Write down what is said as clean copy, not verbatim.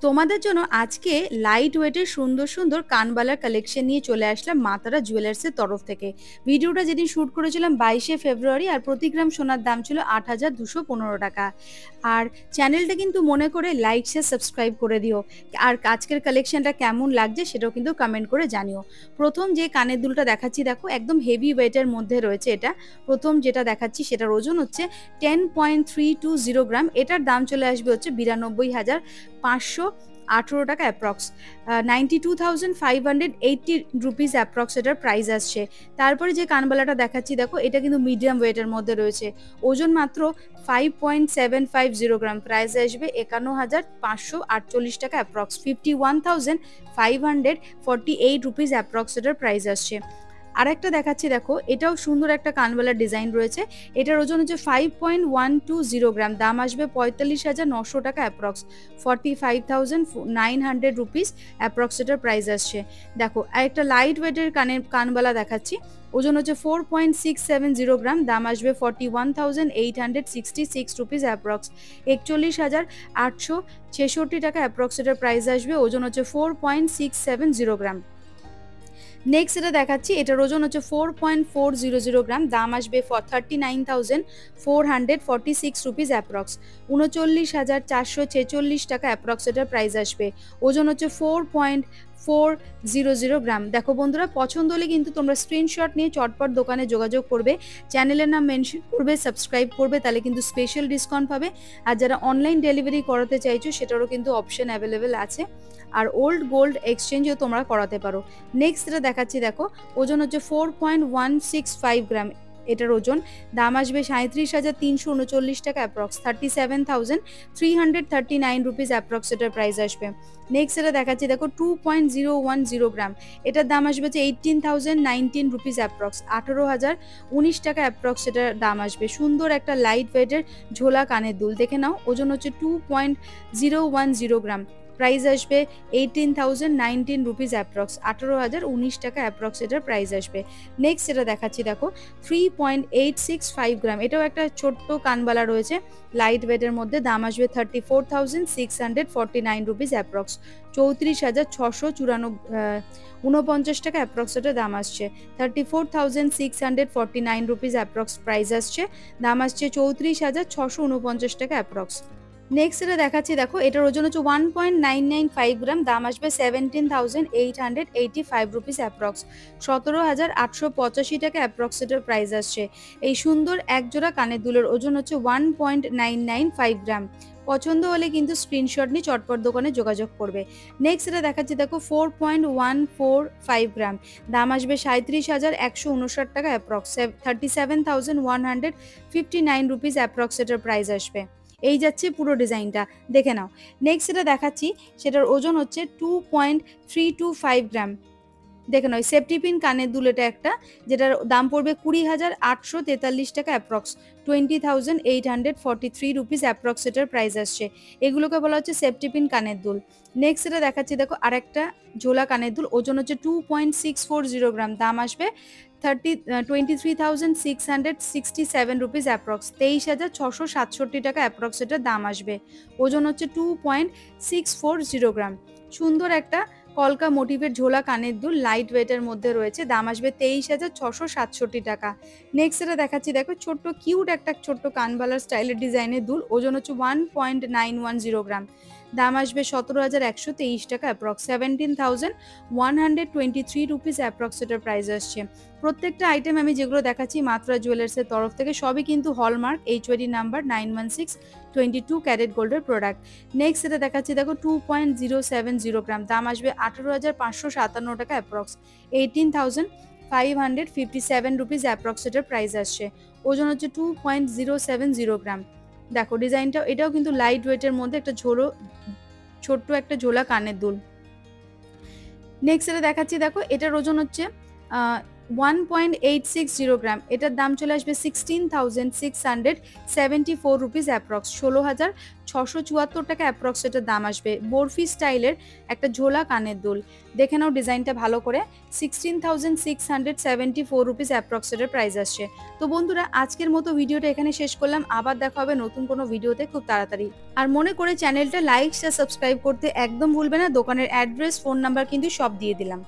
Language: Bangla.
তোমাদের জন্য আজকে লাইট ওয়েটের সুন্দর সুন্দর কানবালার কালেকশন নিয়ে চলে আসলাম মা তারা জুয়েলার্সের তরফ থেকে। ভিডিওটা যেদিন শ্যুট করেছিলাম 22শে ফেব্রুয়ারি, আর প্রতি গ্রাম সোনার দাম ছিল 8,215 টাকা। আর চ্যানেলটা কিন্তু মনে করে লাইক শেয়ার সাবস্ক্রাইব করে দিও। আর আজকের কালেকশনটা কেমন লাগছে সেটাও কিন্তু কমেন্ট করে জানিও। প্রথম যে কানের দুলটা দেখাচ্ছি দেখো, একদম হেভি ওয়েটের মধ্যে রয়েছে এটা। প্রথম যেটা দেখাচ্ছি সেটার ওজন হচ্ছে 10.320 গ্রাম। এটার দাম চলে আসবে হচ্ছে 92,518 টাকা অ্যাপ্রক্স, 92,580 রুপিস অ্যাপ্রক্স এটার প্রাইস আসছে। তারপরে যে কানবালাটা দেখাচ্ছি দেখো, এটা কিন্তু মিডিয়াম ওয়েটের মধ্যে রয়েছে, ওজন মাত্র 5.750 গ্রাম, প্রাইস আসবে 51,548 টাকা অ্যাপ্রক্স, 51,548 রুপিস অ্যাপ্রক্স এটার প্রাইস আসছে। আরেকটা দেখাচ্ছি দেখো, এটাও সুন্দর একটা কানবালার ডিজাইন রয়েছে। এটার ওজন হচ্ছে 5.120 গ্রাম, দাম আসবে 45,900 টাকা অ্যাপ্রক্স, 45,900 রুপিস অ্যাপ্রক্স এটার প্রাইস আসছে। দেখো আরেকটা লাইট ওয়েটের কানবালা দেখাচ্ছি, ওজন হচ্ছে 4.670 গ্রাম, দাম আসবে 41,866 রুপিস অ্যাপ্রক্স, 41,866 টাকা অ্যাপ্রক্স এটার প্রাইস আসবে, ওজন হচ্ছে 4.670 গ্রাম। নেক্সট এটা দেখাচ্ছি, এটার ওজন হচ্ছে 4.400 গ্রাম, দাম আসবে 39,446 রুপিস অ্যাপ্রক্স, 39,446 টাকা অ্যাপ্রক্স এটার প্রাইস আসবে, ওজন হচ্ছে 4.400 গ্রাম। দেখো বন্ধুরা, পছন্দ হলে কিন্তু তোমরা স্ক্রিনশট নিয়ে চটপট দোকানে যোগাযোগ করবে, চ্যানেলের নাম মেনশন করবে, সাবস্ক্রাইব করবে, তাহলে কিন্তু স্পেশাল ডিসকাউন্ট পাবে। আর যারা অনলাইন ডেলিভারি করাতে চাইছো সেটারও কিন্তু অপশন অ্যাভেলেবেল আছে। আর ওল্ড গোল্ড এক্সচেঞ্জও তোমরা করাতে পারো। নেক্সট যেটা দেখাচ্ছি দেখো, ওজন হচ্ছে 4.165 গ্রাম, এটার ওজন, দাম আসবে 37,339 টাকা অ্যাপ্রক্স, 37,339 রুপিস অ্যাপ্রক্স এটার প্রাইস আসবে। নেক্সট এটা দেখাচ্ছি দেখো, 2.010 গ্রাম, এটার দাম আসবে হচ্ছে 18,019 রুপিস অ্যাপ্রক্স, 18,019 টাকা অ্যাপ্রক্স এটার দাম আসবে। সুন্দর একটা লাইট ওয়েটের ঝোলা কানের দুল, দেখে নাও, ওজন হচ্ছে 2.010 গ্রাম, প্রাইস আসবে 18,019 রুপিস অ্যাপ্রক্স, 18,019 টাকা অ্যাপ্রক্স এটার প্রাইস আসবে। নেক্সট যেটা দেখাচ্ছি দেখো, 3.865 গ্রাম, এটাও একটা ছোট্ট কানবালা রয়েছে লাইট ওয়েটের মধ্যে, দাম আসবে 34,649 রুপিস অ্যাপ্রক্স, 34,649 টাকা অ্যাপ্রক্স এটার দাম আসছে, 34,649 রুপিস অ্যাপ্রক্স প্রাইস আসছে, দাম আসছে 34,649 টাকা অ্যাপ্রক্স। নেক্সট এটা দেখাচ্ছি দেখো, এটার ওজন হচ্ছে 1.995 গ্রাম, দাম আসবে 17,885 রুপিস অ্যাপ্রক্স, 17,885 টাকা অ্যাপ্রক্স এটার প্রাইস আসছে। এই সুন্দর একজোড়া কানের দুলের ওজন হচ্ছে 1.995 গ্রাম। পছন্দ হলে কিন্তু স্ক্রিনশট নিয়ে চটপট দোকানে যোগাযোগ করবে। নেক্সট এটা দেখাচ্ছি দেখো, 4.145 গ্রাম, দাম আসবে 37,159 টাকা অ্যাপ্রক্স, 37,159 রুপিস অ্যাপ্রক্স এটার প্রাইস আসবে। এই যাচ্ছে পুরো ডিজাইনটা, দেখে নাও। নেক্সট যেটা দেখাচ্ছি সেটার ওজন হচ্ছে 2.325 গ্রাম, দেখে নাও, সেফটি পিন কানের দুল এটা একটা, যেটার দাম পড়বে 20,843 টাকা অ্যাপ্রক্স, 20,843 রুপিস অ্যাপ্রক্স এটার প্রাইস আসছে। এগুলোকে বলা হচ্ছে সেফটি পিন কানের দুল। নেক্সট এটা দেখাচ্ছি দেখো, আরেকটা ঝোলা কানের দুল, ওজন হচ্ছে 2.640 গ্রাম, দাম আসবে 23,667 রুপিস অ্যাপ্রক্স, 23,667 টাকা অ্যাপ্রক্স এটার দাম আসবে, ওজন হচ্ছে 2.640 গ্রাম। সুন্দর একটা কলকা মোটিভের ঝোলা কানের দুল লাইট ওয়েটের মধ্যে রয়েছে, দাম আসবে 23,667 টাকা। নেক্সট এটা দেখাচ্ছি দেখো, ছোট্ট কিউট একটা ছোট্ট কানবালার স্টাইলের ডিজাইনের দুল, ওজন হচ্ছে 1.910 গ্রাম, দাম আসবে 17,123 টাকা অ্যাপ্রক্স, 17,123 রুপিস অ্যাপ্রক্স এটার প্রাইস আসছে। প্রত্যেকটা আইটেম আমি যেগুলো দেখাচ্ছি মাত্রা জুয়েলার্সের তরফ থেকে, সবই কিন্তু হলমার্ক HOD নাম্বার 91622 ক্যারেট গোল্ডের প্রোডাক্ট। নেক্সট এটা দেখাচ্ছি দেখো, 2.070 গ্রাম, দাম আসবে 18,557 টাকা অ্যাপ্রক্স, 18,557 রুপিস অ্যাপ্রক্স এটার প্রাইস আসছে, ওজন হচ্ছে 2.070 গ্রাম। দেখো ডিজাইনটা, এটাও কিন্তু লাইট ওয়েটের মধ্যে একটা ছোট্ট একটা ঝোলা কানের দুল। নেক্সট এটা দেখাচ্ছি দেখো, এটার ওজন হচ্ছে 1.860 গ্রাম, এটার দাম চলে আসবে 16,674 রুপিস অ্যাপ্রক্স, 16,674 টাকা অ্যাপ্রক্স এটার দাম আসবে। বরফি স্টাইলের একটা ঝোলা কানের দুল, দেখে নাও ডিজাইনটা ভালো করে, 16,674 রুপিস অ্যাপ্রক্স এটার প্রাইস আসছে। তো বন্ধুরা, আজকের মতো ভিডিওটা এখানে শেষ করলাম, আবার দেখা হবে নতুন কোনো ভিডিওতে খুব তাড়াতাড়ি। আর মনে করে চ্যানেলটা লাইক আর সাবস্ক্রাইব করতে একদম ভুলবে না, দোকানের অ্যাড্রেস, ফোন নাম্বার কিন্তু সব দিয়ে দিলাম।